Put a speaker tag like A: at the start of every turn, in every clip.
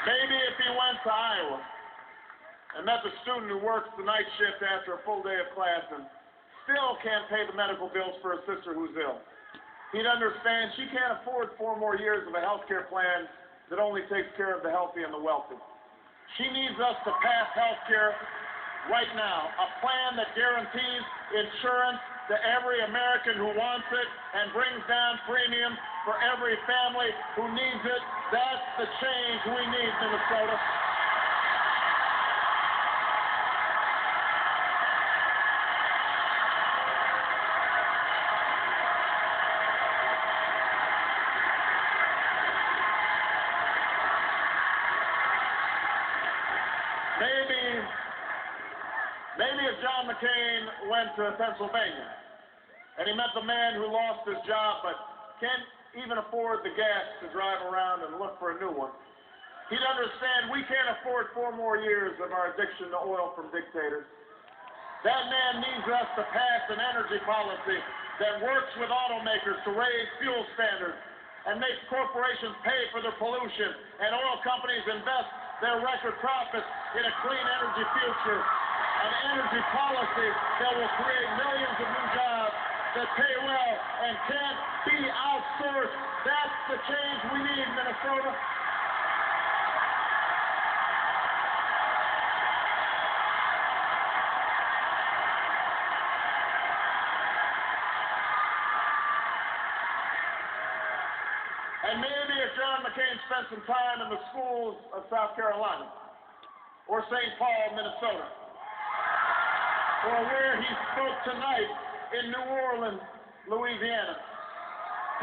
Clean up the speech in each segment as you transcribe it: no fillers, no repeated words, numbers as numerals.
A: Maybe if he went to Iowa and met the student who works the night shift after a full day of class and still can't pay the medical bills for a sister who's ill, he'd understand she can't afford 4 more years of a health care plan that only takes care of the healthy and the wealthy. She needs us to pass health care right now, a plan that guarantees insurance to every American who wants it and brings down premiums for every family who needs it. That's the change we need, Minnesota. Maybe if John McCain went to Pennsylvania and he met the man who lost his job but can't even afford the gas to drive around and look for a new one, he'd understand we can't afford 4 more years of our addiction to oil from dictators. That man needs us to pass an energy policy that works with automakers to raise fuel standards and makes corporations pay for their pollution and oil companies invest their record profits in a clean energy future. An energy policy that will create millions of new jobs that pay well and can't be outsourced. That's the change we need, Minnesota. And maybe if John McCain spent some time in the schools of South Carolina or St. Paul, Minnesota, or where he spoke tonight in New Orleans, Louisiana,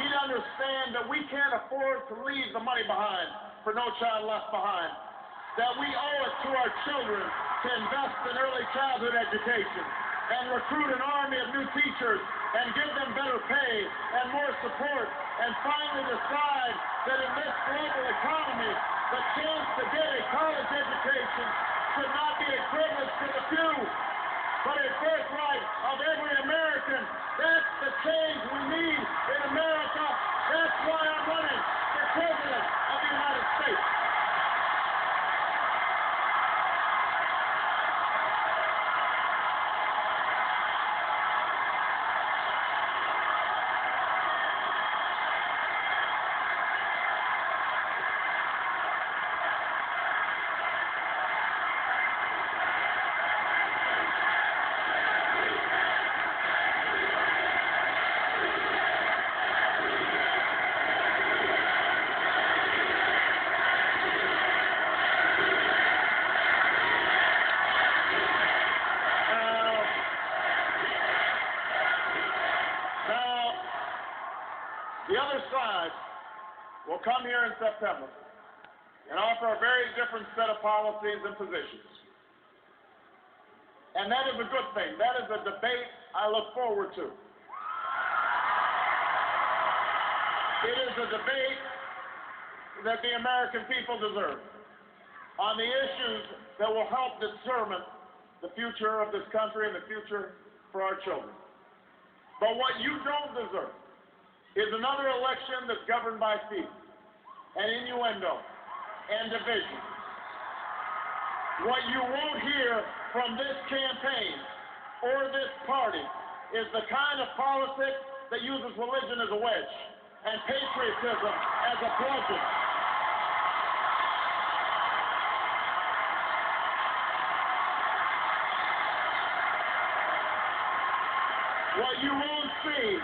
A: he'd understand that we can't afford to leave the money behind for No Child Left Behind, that we owe it to our children to invest in early childhood education and recruit an army of new teachers and give them better pay and more support, and finally decide that in this global economy, the chance to get a college education should not be a privilege for the few, but a birthright of every American. That's the change we need in America. That's why I'm running for President of the United States. The other side will come here in September and offer a very different set of policies and positions. And that is a good thing. That is a debate I look forward to. It is a debate that the American people deserve on the issues that will help determine the future of this country and the future for our children. But what you don't deserve is another election that's governed by fear and innuendo and division. What you won't hear from this campaign or this party is the kind of politics that uses religion as a wedge and patriotism as a bludgeon. What you won't see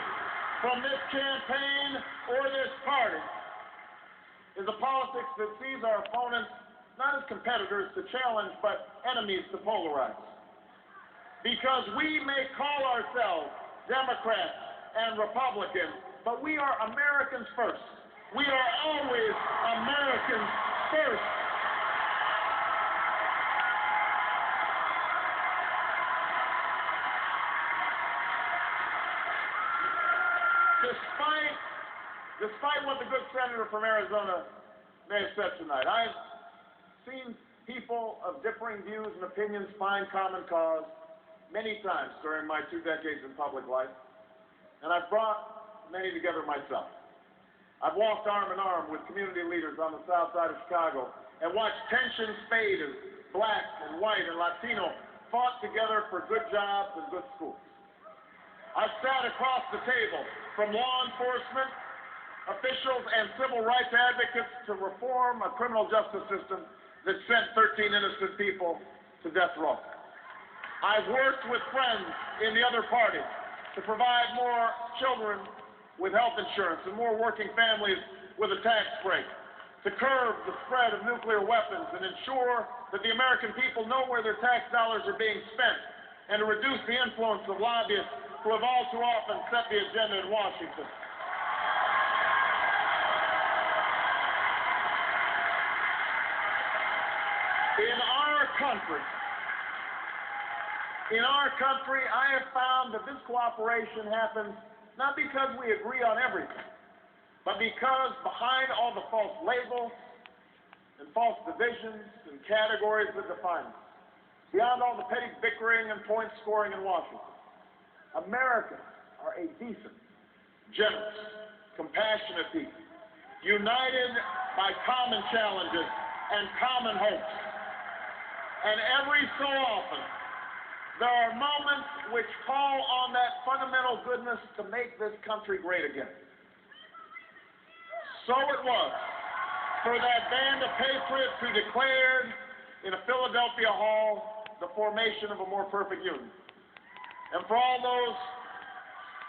A: from this campaign or this party is a politics that sees our opponents not as competitors to challenge, but enemies to polarize. Because we may call ourselves Democrats and Republicans, but we are Americans first. We are always Americans first. Despite what the good senator from Arizona may have said tonight, I've seen people of differing views and opinions find common cause many times during my 2 decades in public life, and I've brought many together myself. I've walked arm in arm with community leaders on the south side of Chicago and watched tensions fade as black and white and Latino fought together for good jobs and good schools. I've sat across the table from law enforcement officials and civil rights advocates to reform a criminal justice system that sent 13 innocent people to death row. I've worked with friends in the other party to provide more children with health insurance and more working families with a tax break, to curb the spread of nuclear weapons and ensure that the American people know where their tax dollars are being spent, and to reduce the influence of lobbyists who have all too often set the agenda in Washington. In our country, I have found that this cooperation happens not because we agree on everything, but because behind all the false labels and false divisions and categories that define us, beyond all the petty bickering and point scoring in Washington, Americans are a decent, generous, compassionate people, united by common challenges and common hopes. And every so often, there are moments which call on that fundamental goodness to make this country great again. So it was for that band of patriots who declared in a Philadelphia hall the formation of a more perfect union. And for all those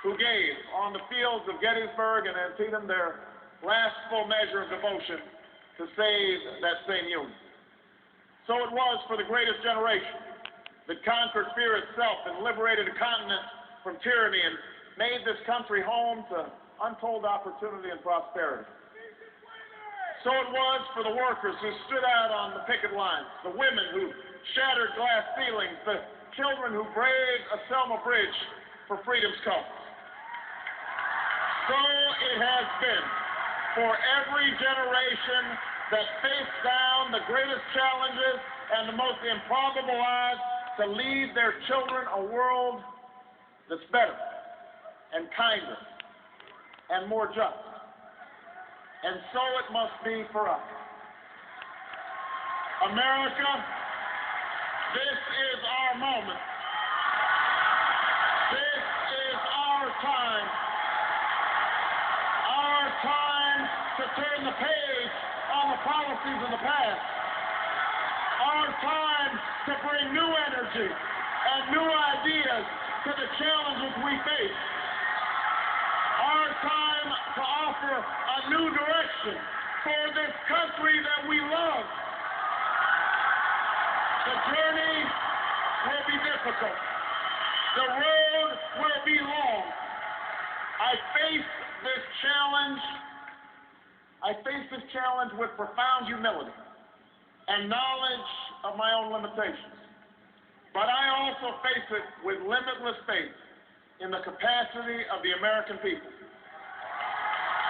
A: who gave on the fields of Gettysburg and Antietam their last full measure of devotion to save that same union. So it was for the greatest generation that conquered fear itself and liberated a continent from tyranny and made this country home to untold opportunity and prosperity. So it was for the workers who stood out on the picket lines, the women who shattered glass ceilings, the children who braved a Selma Bridge for freedom's cause. So it has been for every generation that faced down the greatest challenges and the most improbable odds to leave their children a world that's better and kinder and more just. And so it must be for us. America, this is our moment. This is our time. Our time to turn the page on the policies of the past. Our time to bring new energy and new ideas to the challenges we face. Our time to offer a new direction for this country that we love. The journey will be difficult. The road will be long. I face this challenge with profound humility and knowledge of my own limitations. But I also face it with limitless faith in the capacity of the American people.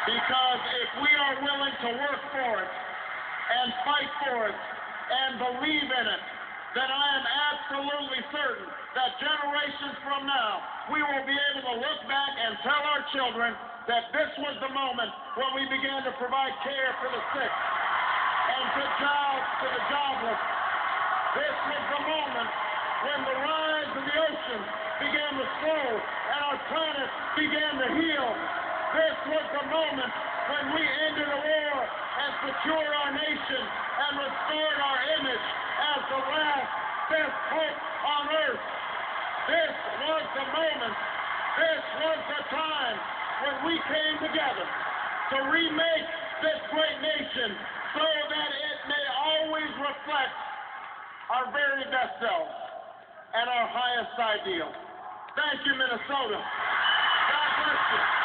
A: Because if we are willing to work for it and fight for it and believe in it, then I am absolutely certain that generations from now, we will be able to look back and tell our children that this was the moment when we began to provide care for the sick and good jobs to the jobless. This was the moment when the rise of the ocean began to slow and our planet began to heal. This was the moment when we ended a war and secured our nation and restored our image as the last best hope on earth. This was the moment. This was the time when we came together to remake this great nation so that it may always reflect our very best selves and our highest ideals. Thank you, Minnesota. God bless you.